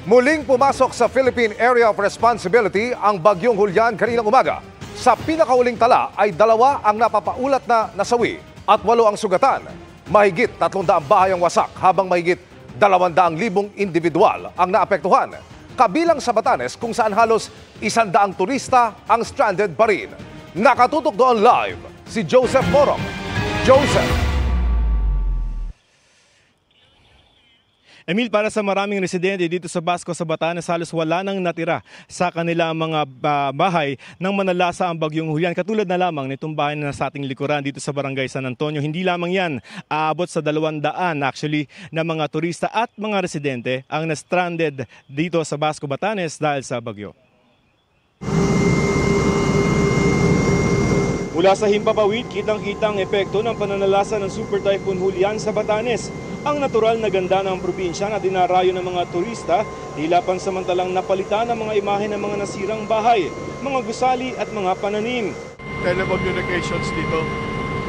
Muling pumasok sa Philippine Area of Responsibility ang Bagyong Julian kaninang umaga. Sa pinakauling tala ay 2 ang napapaulat na nasawi at 8 ang sugatan. Mahigit 300 bahay ang wasak habang mahigit 200,000 individual ang naapektuhan. Kabilang sa Batanes kung saan halos 100 turista ang stranded pa rin. Nakatutok doon live si Joseph Morong. Joseph. Emil, para sa maraming residente dito sa Basco sa Batanes, halos wala nang natira sa kanilang mga bahay nang manalasa ang Bagyong Julian. Katulad na lamang nitong bahay na sa ating likuran dito sa Barangay San Antonio. Hindi lamang yan, aabot sa 200 actually na mga turista at mga residente ang na-stranded dito sa Basco, Batanes dahil sa bagyo. Mula sa himpapawid, kitang-kita ang epekto ng pananalasa ng Super Typhoon Julian sa Batanes. Ang natural na ganda ng probinsya na dinarayo ng mga turista, tila pansamantalang napalitan ang mga imahe ng mga nasirang bahay, mga gusali at mga pananim. Telecommunications dito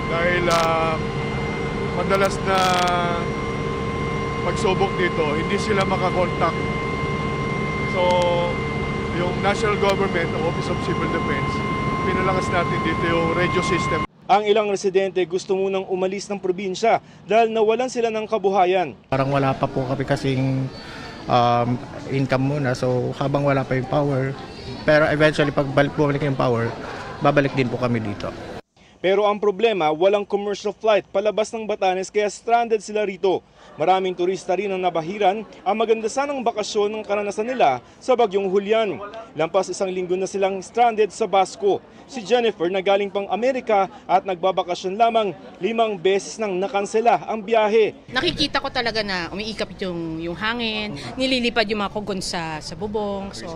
dahil madalas na pagsubok dito, hindi sila makakontakt. So, yung National Government, ang Office of Civil Defense, pinalakas natin dito yung radio system. Ang ilang residente gusto munang umalis ng probinsya dahil nawalan sila ng kabuhayan. Parang wala pa po kami kasing income muna, so habang wala pa yung power, pero eventually pag bumalik yung power, babalik din po kami dito. Pero ang problema, walang commercial flight palabas ng Batanes kaya stranded sila rito. Maraming turista rin ang nabahiran ang maganda sanang bakasyon ng karanasan nila sa Bagyong Julian. Lampas 1 linggo na silang stranded sa Basco. Si Jennifer na galing pang Amerika at nagbabakasyon lamang 5 beses nang nakansela ang biyahe. Nakikita ko talaga na umiikap yung hangin, nililipad yung mga kugon sa bubong. So,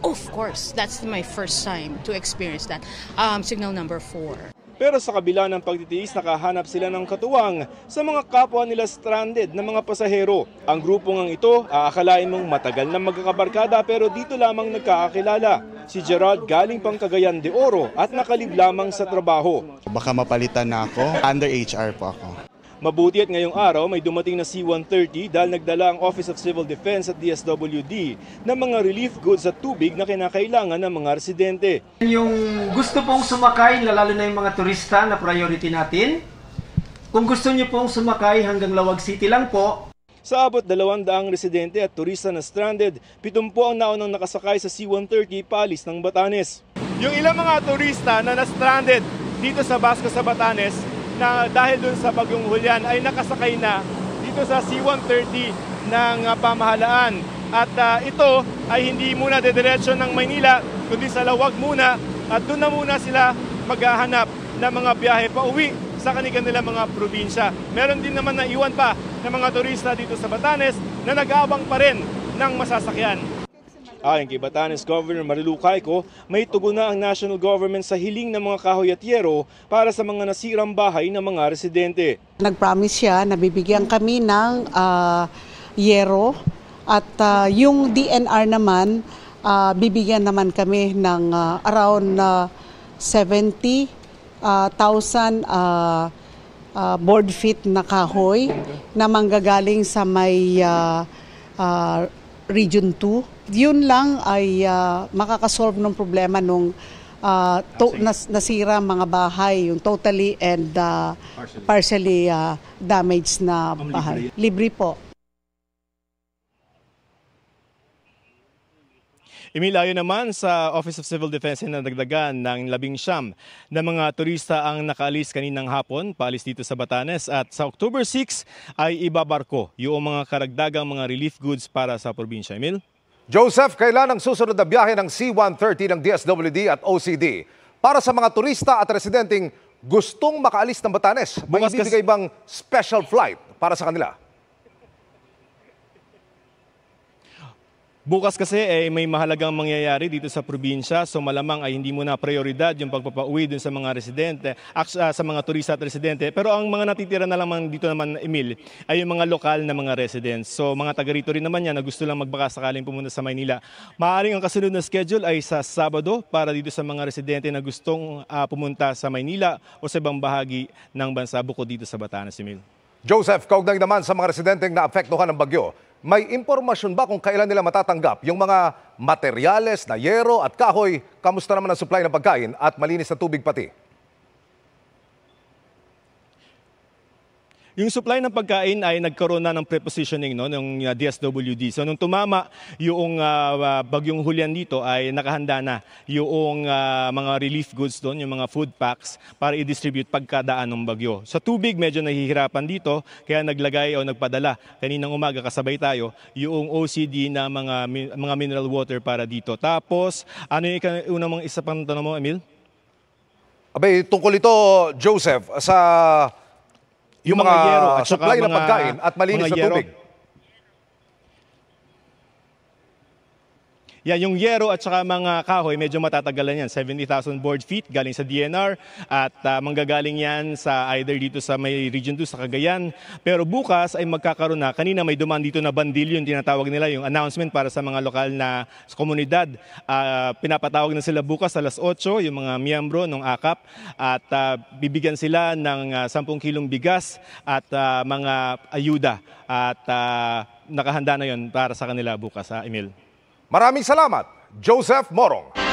of course, that's my first time to experience that. Signal number 4. Pero sa kabila ng pagtitiis, nakahanap sila ng katuwang sa mga kapwa nila stranded na mga pasahero. Ang grupong ito, aakalain mong matagal na magkakabarkada pero dito lamang nagkakakilala. Si Gerald galing pang Cagayan de Oro at nakalib lamang sa trabaho. Baka mapalitan na ako, under HR po ako. Mabuti at ngayong araw may dumating na C-130 dahil nagdala ang Office of Civil Defense at DSWD ng mga relief goods at tubig na kinakailangan ng mga residente. Yung gusto pong sumakay, lalo na yung mga turista na priority natin, kung gusto niyo pong sumakay hanggang Lawag City lang po. Sa abot 200 residente at turista na stranded, 70 ang naunang nakasakay sa C-130 paalis ng Batanes. Yung ilang mga turista na na-stranded dito sa Basco sa Batanes, na dahil dun sa Bagyong Julian ay nakasakay na dito sa C-130 ng pamahalaan. At ito ay hindi muna dediretso ng Maynila, kundi sa Lawag muna at doon na muna sila maghahanap ng mga biyahe pa uwi sa kanilang mga probinsya. Meron din naman na iwan pa ng mga turista dito sa Batanes na nag-aabang pa rin ng masasakyan. Ayon kay Batanes Governor Marilu Cayco, may tugon na ang national government sa hiling ng mga kahoy-at-yero para sa mga nasirang bahay ng mga residente. Nag-promise siya na bibigyan kami ng yero at yung DNR naman, bibigyan naman kami ng around 70,000 board feet na kahoy na manggagaling sa may Region 2. Yun lang ay makakasolve ng problema nung nasira mga bahay, yung totally and partially damaged na bahay. Libre po. Imilayo naman sa Office of Civil Defense na nagdagan ng 19 na mga turista ang nakaalis kaninang hapon, paalis dito sa Batanes at sa October 6 ay ibabarko yung mga karagdagang mga relief goods para sa probinsya. Emil? Joseph, kailan ang susunod na biyahe ng C-130 ng DSWD at OCD para sa mga turista at residenteng gustong makaalis ng Batanes? May ibibigay bang special flight para sa kanila? Bukas kasi may mahalagang mangyayari dito sa probinsya, so malamang ay hindi muna prioridad yung pagpapauwi dun sa mga residente, sa mga turista at residente. Pero ang mga natitira na lamang dito naman, Emil, ay yung mga lokal na mga residents. So mga taga rito rin naman yan na gusto lang magbaka sakaling pumunta sa Maynila. Maaaring ang kasunod na schedule ay sa Sabado para dito sa mga residente na gustong pumunta sa Maynila o sa ibang bahagi ng bansa bukod dito sa Batanes, Emil. Joseph, kaugnay naman sa mga residenteng naapektuhan ng bagyo, may impormasyon ba kung kailan nila matatanggap yung mga materyales na yero at kahoy? Kamusta naman ang supply ng pagkain at malinis na tubig pati? Yung supply ng pagkain ay nagkaroon na ng prepositioning ng DSWD. So nung tumama yung bagyong Julian dito ay nakahanda na yung mga relief goods doon, yung mga food packs para i-distribute pagkadaan ng bagyo. Sa tubig medyo nahihirapan dito kaya naglagay o nagpadala kaninang umaga kasabay tayo yung OCD na mga mineral water para dito. Tapos ano yung unang mga isa pang tanong mo, Emil? Abay, tungkol ito, Joseph, sa yung mga yero at supply ng pagkain at malinis na tubig. Yeah, yung yero at saka mga kahoy, medyo matatagalan yan. 70,000 board feet galing sa DNR at manggagaling yan sa either dito sa may Region 2 sa Cagayan. Pero bukas ay magkakaroon na. Kanina may dumaan dito na bandil yung tinatawag nila, yung announcement para sa mga lokal na komunidad. Pinapatawag na sila bukas alas 8, yung mga miyembro ng AKAP. At bibigyan sila ng 10 kilong bigas at mga ayuda. At nakahanda na yon para sa kanila bukas, Emil. Maraming salamat, Joseph Morong.